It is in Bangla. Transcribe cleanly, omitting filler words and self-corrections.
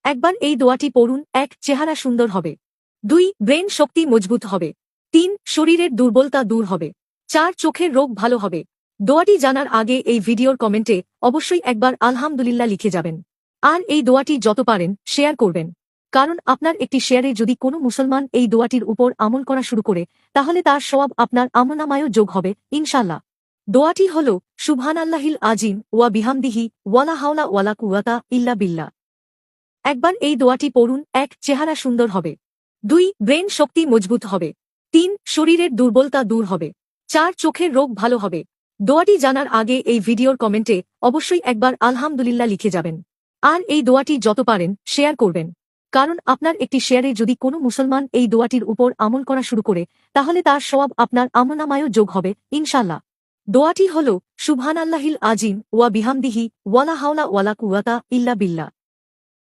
একবার এই দোয়াটি পড়ুন। ১. চেহারা সুন্দর হবে। ২. ব্রেন শক্তি মজবুত হবে। ৩. শরীরের দুর্বলতা দূর হবে। ৪. চোখের রোগ ভালো হবে। দোয়াটি জানার আগে এই ভিডিওর কমেন্টে অবশ্যই একবার আলহামদুলিল্লাহ লিখে যাবেন। আর এই দোয়াটি যত পারেন শেয়ার করবেন, কারণ আপনার একটি শেয়ারে যদি কোনো মুসলমান এই দোয়াটির উপর আমল করা শুরু করে, তাহলে তার সওয়াব আপনার আমলনামায়ও যোগ হবে ইনশাআল্লাহ। দোয়াটি হল সুবহানাল্লাহিল আজিম ওয়া বিহামদিহি ওয়ালা হাওলা ওয়ালা কুওয়াতা ইল্লা বিল্লাহ। একবার এই দোয়াটি পড়ুন। ১. চেহারা সুন্দর হবে। ২. ব্রেন শক্তি মজবুত হবে। ৩. শরীরের দুর্বলতা দূর হবে। ৪. চোখের রোগ ভালো হবে। দোয়াটি জানার আগে এই ভিডিওর কমেন্টে অবশ্যই একবার আলহামদুলিল্লাহ লিখে যাবেন। আর এই দোয়াটি যত পারেন শেয়ার করবেন, কারণ আপনার একটি শেয়ারে যদি কোনো মুসলমান এই দোয়াটির উপর আমল করা শুরু করে, তাহলে তার সওয়াব আপনার আমলনামায়ও যোগ হবে ইনশাআল্লাহ। দোয়াটি হল সুবহানাল্লাহিল আজিম ওয়া বিহামদিহি ওয়ালা হাওলা ওয়ালা কুওয়াতা ইল্লা বিল্লাহ।